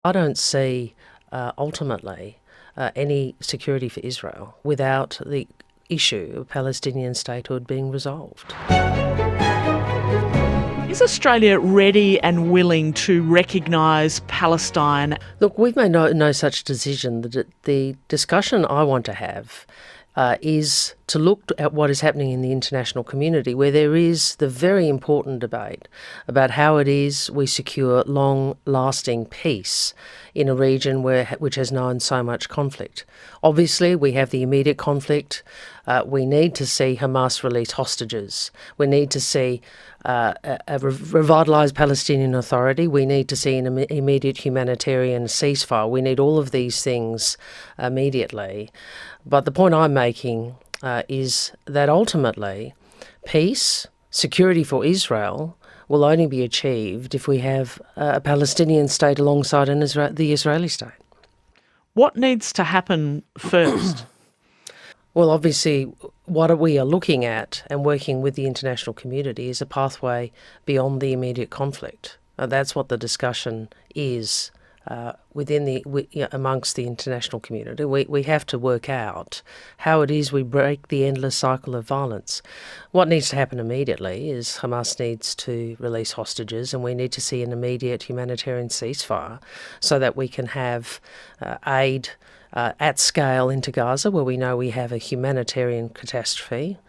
I don't see ultimately any security for Israel without the issue of Palestinian statehood being resolved. Is Australia ready and willing to recognise Palestine? Look, we've made no such decision. The discussion I want to have is to look at what is happening in the international community, where there is the very important debate about how it is we secure long-lasting peace in a region which has known so much conflict. Obviously, we have the immediate conflict. We need to see Hamas release hostages. We need to see a revitalised Palestinian Authority. We need to see an immediate humanitarian ceasefire. We need all of these things immediately. But the point I'm making is that ultimately peace, security for Israel will only be achieved if we have a Palestinian state alongside the Israeli state. What needs to happen first? Well, obviously, what we are looking at and working with the international community is a pathway beyond the immediate conflict. That's what the discussion is amongst the international community. We have to work out how it is we break the endless cycle of violence. What needs to happen immediately is Hamas needs to release hostages, and we need to see an immediate humanitarian ceasefire so that we can have aid at scale into Gaza, where we know we have a humanitarian catastrophe.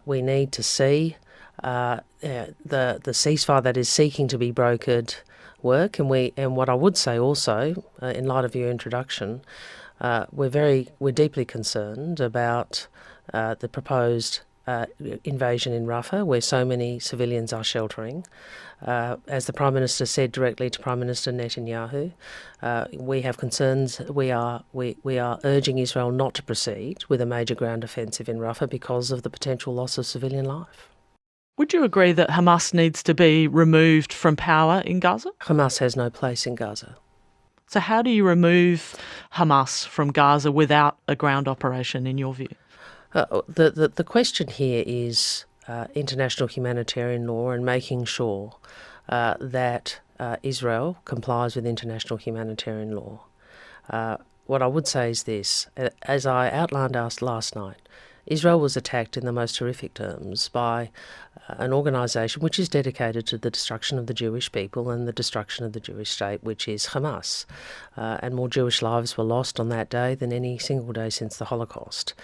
We need to see the ceasefire that is seeking to be brokered work, and what I would say also, in light of your introduction, we're deeply concerned about the proposed invasion in Rafah, where so many civilians are sheltering. As the Prime Minister said directly to Prime Minister Netanyahu, we have concerns. We are urging Israel not to proceed with a major ground offensive in Rafah because of the potential loss of civilian life. Would you agree that Hamas needs to be removed from power in Gaza? Hamas has no place in Gaza. So how do you remove Hamas from Gaza without a ground operation, in your view? The question here is international humanitarian law and making sure that Israel complies with international humanitarian law. What I would say is this: as I outlined last night, Israel was attacked in the most horrific terms by an organisation which is dedicated to the destruction of the Jewish people and the destruction of the Jewish state, which is Hamas. And more Jewish lives were lost on that day than any single day since the Holocaust.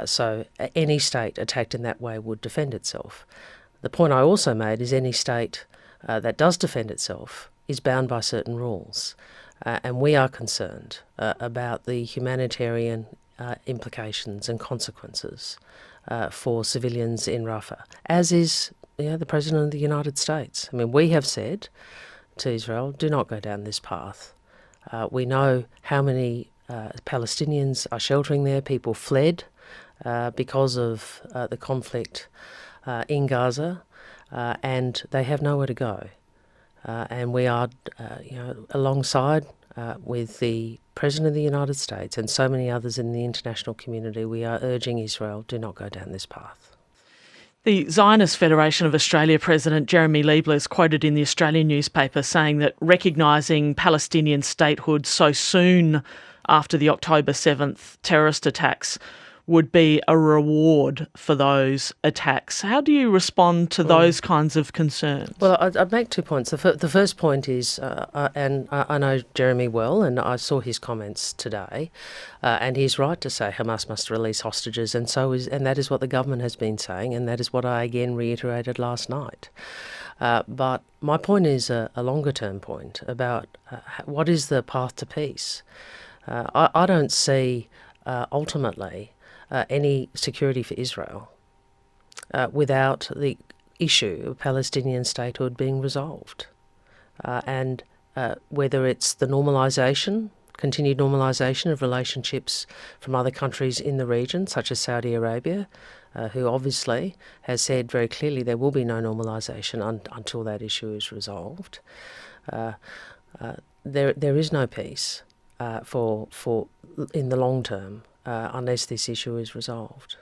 So any state attacked in that way would defend itself. The point I also made is any state that does defend itself is bound by certain rules. And we are concerned about the humanitarian implications and consequences for civilians in Rafah, as is the President of the United States. I mean, we have said to Israel, do not go down this path. We know how many Palestinians are sheltering there. People fled because of the conflict in Gaza, and they have nowhere to go. And we are, alongside with the President of the United States and so many others in the international community, we are urging Israel, do not go down this path. The Zionist Federation of Australia President Jeremy Liebler is quoted in the Australian newspaper saying that recognising Palestinian statehood so soon after the October 7th terrorist attacks would be a reward for those attacks. How do you respond to those kinds of concerns? Well, I'd make 2 points. The first point is, and I know Jeremy well, and I saw his comments today, and he's right to say Hamas must release hostages, and that is what the government has been saying, and that is what I again reiterated last night. But my point is a longer-term point about what is the path to peace. I don't see ultimately any security for Israel without the issue of Palestinian statehood being resolved. And whether it's the continued normalisation of relationships from other countries in the region, such as Saudi Arabia, who obviously has said very clearly there will be no normalisation until that issue is resolved. There is no peace for in the long term unless this issue is resolved.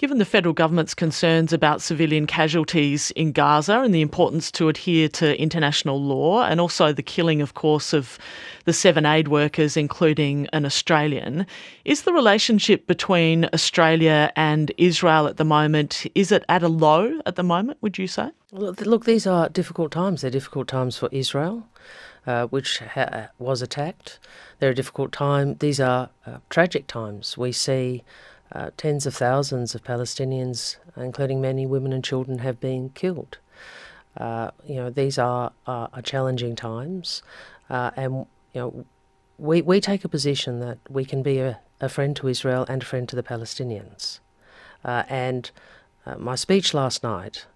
Given the federal government's concerns about civilian casualties in Gaza and the importance to adhere to international law, and also the killing, of course, of the 7 aid workers, including an Australian, is the relationship between Australia and Israel at the moment, is it at a low at the moment, would you say? Look, these are difficult times. They're difficult times for Israel, which was attacked. They're a difficult time. These are tragic times. We see tens of thousands of Palestinians, including many women and children, have been killed. These are challenging times, and we take a position that we can be a friend to Israel and a friend to the Palestinians. My speech last night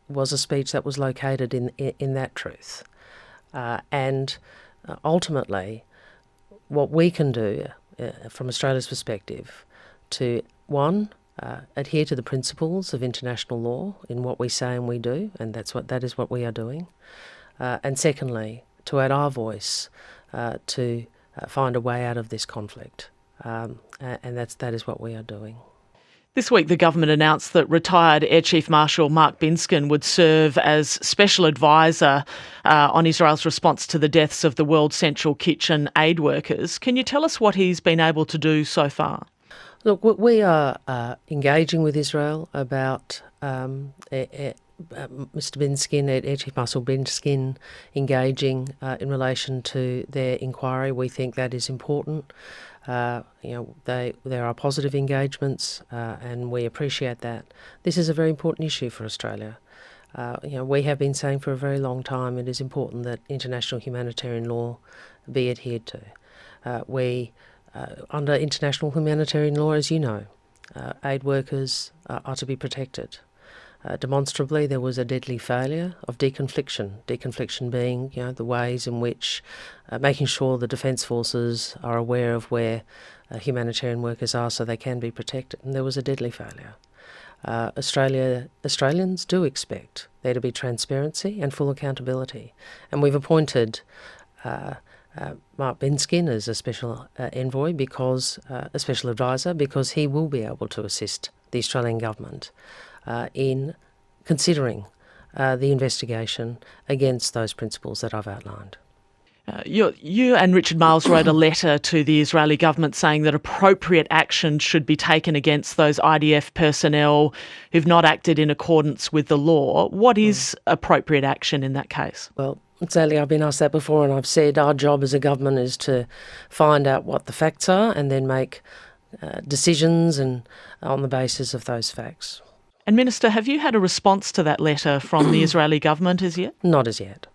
was a speech that was located in that truth. Ultimately, what we can do from Australia's perspective to, one, adhere to the principles of international law in what we say and we do, and that is what we are doing. And secondly, to add our voice to find a way out of this conflict. And that is what we are doing. This week, the government announced that retired Air Chief Marshal Mark Binskin would serve as special advisor on Israel's response to the deaths of the World Central Kitchen aid workers. Can you tell us what he's been able to do so far? Look, we are engaging with Israel about Mr. Binskin, Air Chief Marshal Binskin, engaging in relation to their inquiry. We think that is important. There are positive engagements, and we appreciate that. This is a very important issue for Australia. We have been saying for a very long time it is important that international humanitarian law be adhered to. Under international humanitarian law, as you know, aid workers are to be protected. Demonstrably, there was a deadly failure of deconfliction being the ways in which making sure the Defence Forces are aware of where humanitarian workers are so they can be protected, and there was a deadly failure. Australians do expect there to be transparency and full accountability, and we've appointed Mark Binskin as a special envoy, a special advisor, because he will be able to assist the Australian government in considering the investigation against those principles that I've outlined. You and Richard Marles wrote a letter to the Israeli government saying that appropriate action should be taken against those IDF personnel who've not acted in accordance with the law. What is appropriate action in that case? Well, Sally, I've been asked that before, and I've said our job as a government is to find out what the facts are and then make decisions and on the basis of those facts. And Minister, have you had a response to that letter from the Israeli government as yet? Not as yet.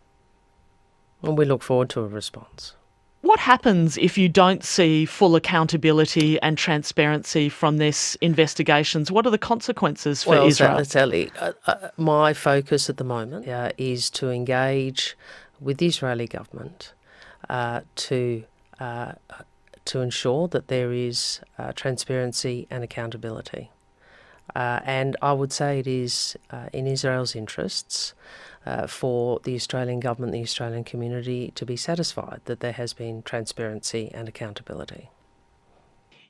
And we look forward to a response. What happens if you don't see full accountability and transparency from this investigations? What are the consequences for Israel? Sally, my focus at the moment is to engage with the Israeli government to ensure that there is transparency and accountability. And I would say it is in Israel's interests for the Australian government, the Australian community, to be satisfied that there has been transparency and accountability.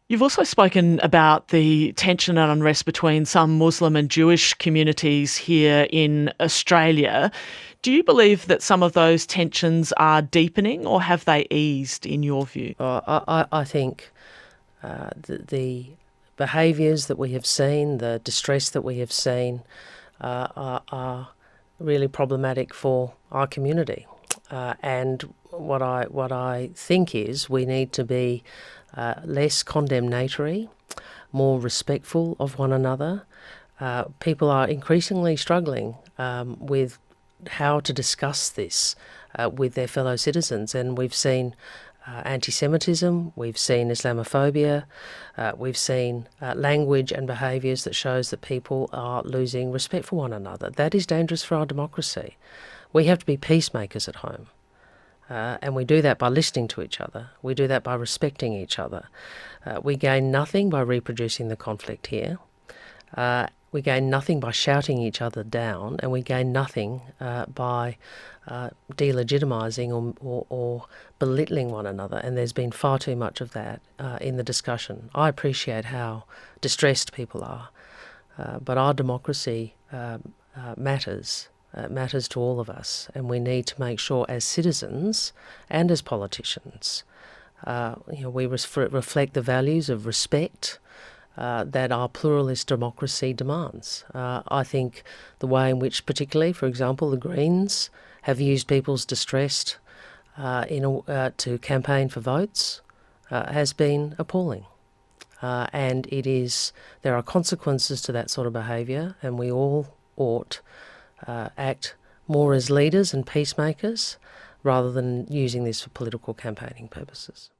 You've also spoken about the tension and unrest between some Muslim and Jewish communities here in Australia. Do you believe that some of those tensions are deepening, or have they eased in your view? I think the behaviours that we have seen, the distress that we have seen, are really problematic for our community. And what I think is we need to be less condemnatory, more respectful of one another. People are increasingly struggling with how to discuss this with their fellow citizens, and we've seen anti-Semitism, we've seen Islamophobia, we've seen language and behaviours that shows that people are losing respect for one another. That is dangerous for our democracy. We have to be peacemakers at home. And we do that by listening to each other. We do that by respecting each other. We gain nothing by reproducing the conflict here. we gain nothing by shouting each other down, and we gain nothing by delegitimising or belittling one another. And there's been far too much of that in the discussion. I appreciate how distressed people are, but our democracy matters. It matters to all of us, and we need to make sure as citizens and as politicians we reflect the values of respect that our pluralist democracy demands. I think the way in which, particularly, for example, the Greens have used people's distress to campaign for votes has been appalling. And there are consequences to that sort of behaviour, and we all ought act more as leaders and peacemakers rather than using this for political campaigning purposes.